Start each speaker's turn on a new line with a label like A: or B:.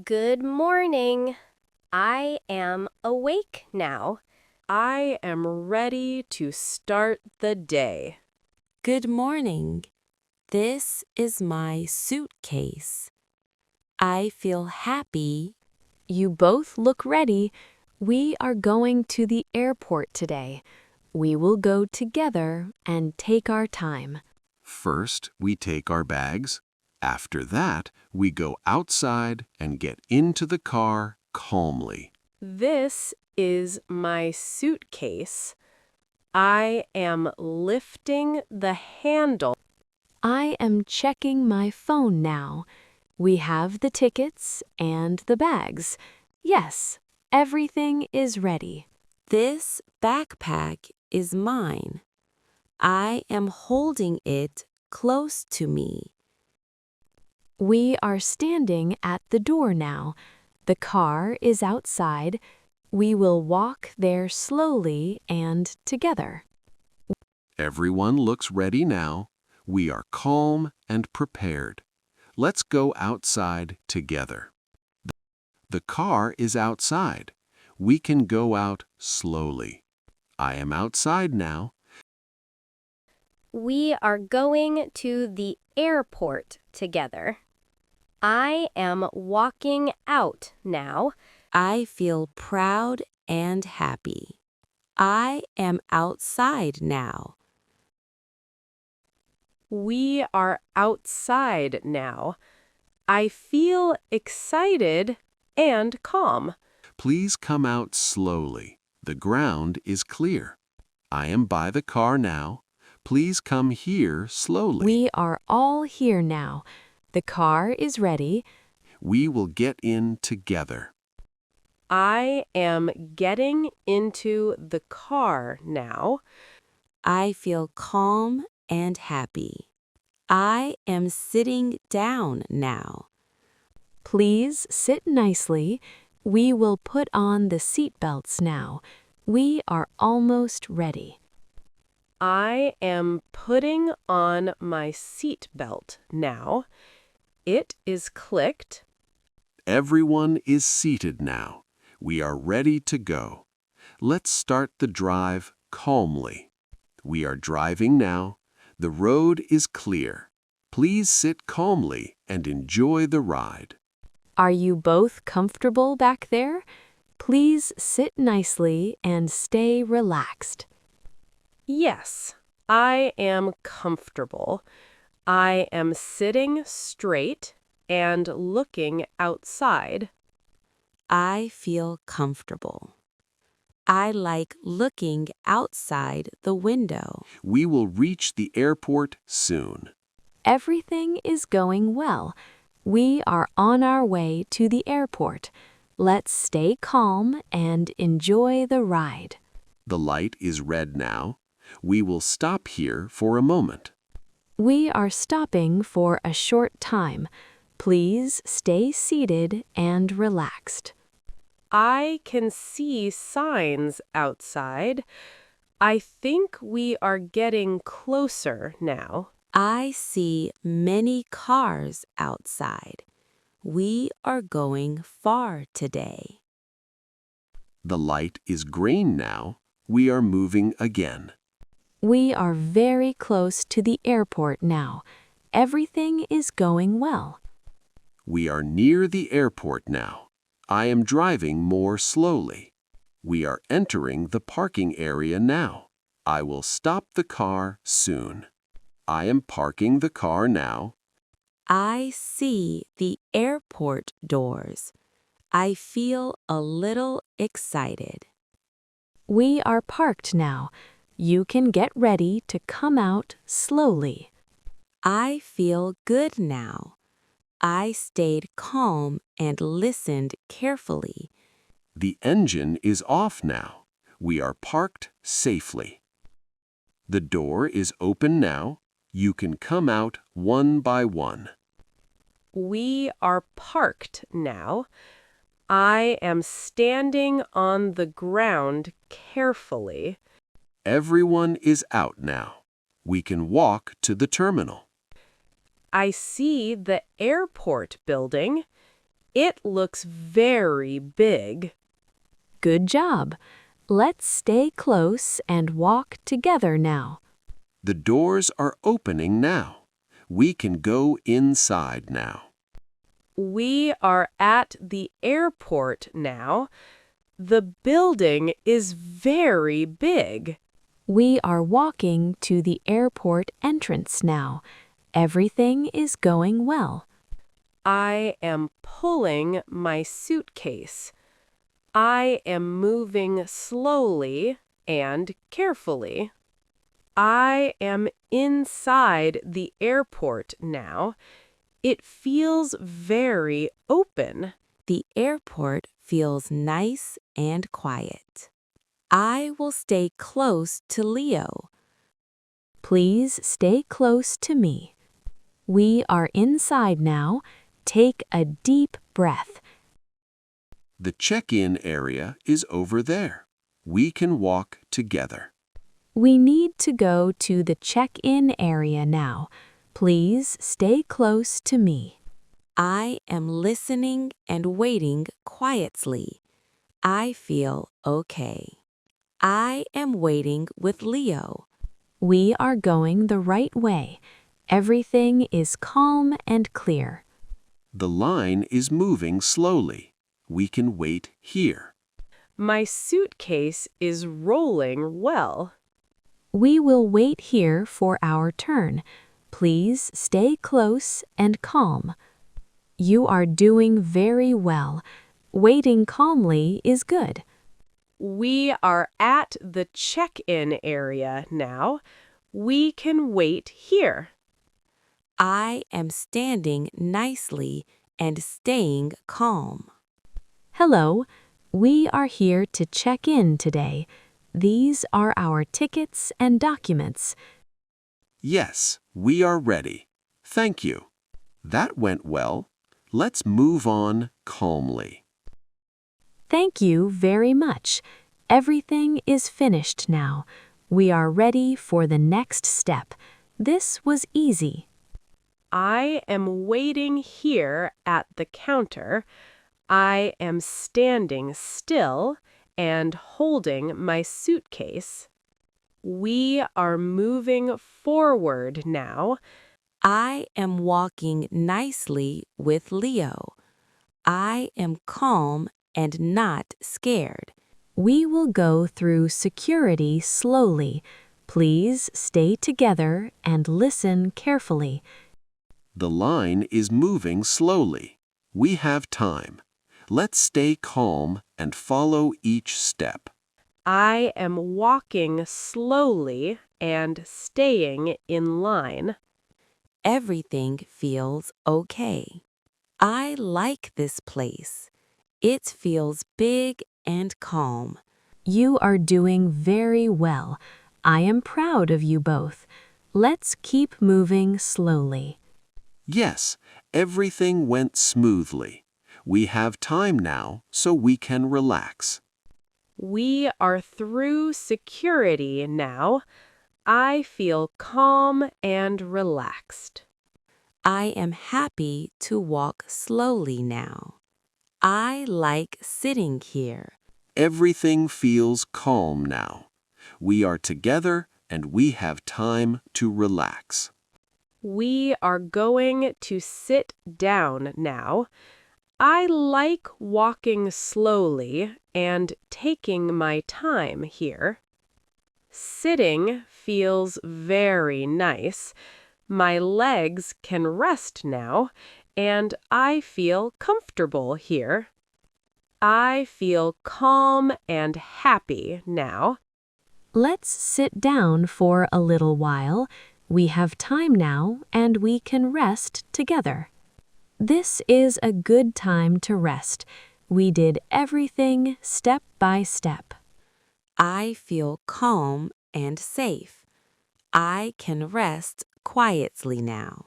A: Good morning. I am awake now.
B: I am ready to start the day.
C: Good morning. This is my suitcase. I feel happy.
D: You both look ready. We are going to the airport today. We will go together and take our time.
E: First, we take our bags. After that, we go outside and get into the car calmly.
B: This is my suitcase. I am lifting the handle.
D: I am checking my phone now. We have the tickets and the bags. Yes, everything is ready.
C: This backpack is mine. I am holding it close to me.
D: We are standing at the door now. The car is outside. We will walk there slowly and together.
E: Everyone looks ready now. We are calm and prepared. Let's go outside together. The car is outside. We can go out slowly. I am outside now.
A: We are going to the airport together. I am walking out now.
C: I feel proud and happy. I am outside now.
B: We are outside now. I feel excited and calm.
E: Please come out slowly. The ground is clear. I am by the car now. Please come here slowly.
D: We are all here now. The car is ready.
E: We will get in together.
B: I am getting into the car now.
C: I feel calm and happy. I am sitting down now.
D: Please sit nicely. We will put on the seat belts now. We are almost ready.
B: I am putting on my seat belt now. It is clicked.
E: Everyone is seated now. We are ready to go. Let's start the drive calmly. We are driving now. The road is clear. Please sit calmly and enjoy the ride.
D: Are you both comfortable back there? Please sit nicely and stay relaxed.
B: Yes, I am comfortable. I am sitting straight and looking outside.
C: I feel comfortable. I like looking outside the window.
E: We will reach the airport soon.
D: Everything is going well. We are on our way to the airport. Let's stay calm and enjoy the ride.
E: The light is red now. We will stop here for a moment.
D: We are stopping for a short time. Please stay seated and relaxed.
B: I can see signs outside. I think we are getting closer now.
C: I see many cars outside. We are going far today.
E: The light is green now. We are moving again.
D: We are very close to the airport now. Everything is going well.
E: We are near the airport now. I am driving more slowly. We are entering the parking area now. I will stop the car soon. I am parking the car now.
C: I see the airport doors. I feel a little excited.
D: We are parked now. You can get ready to come out slowly.
C: I feel good now. I stayed calm and listened carefully.
E: The engine is off now. We are parked safely. The door is open now. You can come out one by one.
B: We are parked now. I am standing on the ground carefully.
E: Everyone is out now. We can walk to the terminal.
B: I see the airport building. It looks very big.
D: Good job. Let's stay close and walk together now.
E: The doors are opening now. We can go inside now.
B: We are at the airport now. The building is very big.
D: We are walking to the airport entrance now. Everything is going well.
B: I am pulling my suitcase. I am moving slowly and carefully. I am inside the airport now. It feels very open.
C: The airport feels nice and quiet. I will stay close to Leo.
D: Please stay close to me. We are inside now. Take a deep breath.
E: The check-in area is over there. We can walk together.
D: We need to go to the check-in area now. Please stay close to me.
C: I am listening and waiting quietly. I feel okay. I am waiting with Leo.
D: We are going the right way. Everything is calm and clear.
E: The line is moving slowly. We can wait here.
B: My suitcase is rolling well.
D: We will wait here for our turn. Please stay close and calm. You are doing very well. Waiting calmly is good.
B: We are at the check-in area now. We can wait here.
C: I am standing nicely and staying calm.
D: Hello, we are here to check in today. These are our tickets and documents.
E: Yes, we are ready. Thank you. That went well. Let's move on calmly.
D: Thank you very much. Everything is finished now. We are ready for the next step. This was easy.
B: I am waiting here at the counter. I am standing still and holding my suitcase. We are moving forward now.
C: I am walking nicely with Leo. I am calm and not scared.
D: We will go through security slowly. Please stay together and listen carefully.
E: The line is moving slowly. We have time. Let's stay calm and follow each step.
B: I am walking slowly and staying in line.
C: Everything feels okay. I like this place. It feels big and calm.
D: You are doing very well. I am proud of you both. Let's keep moving slowly.
E: Yes, everything went smoothly. We have time now, so we can relax.
B: We are through security now. I feel calm and relaxed.
C: I am happy to walk slowly now. I like sitting here.
E: Everything feels calm now. We are together and we have time to relax.
B: We are going to sit down now. I like walking slowly and taking my time here. Sitting feels very nice. My legs can rest now, and I feel comfortable here. I feel calm and happy now.
D: Let's sit down for a little while. We have time now and we can rest together. This is a good time to rest. We did everything step by step.
C: I feel calm and safe. I can rest quietly now.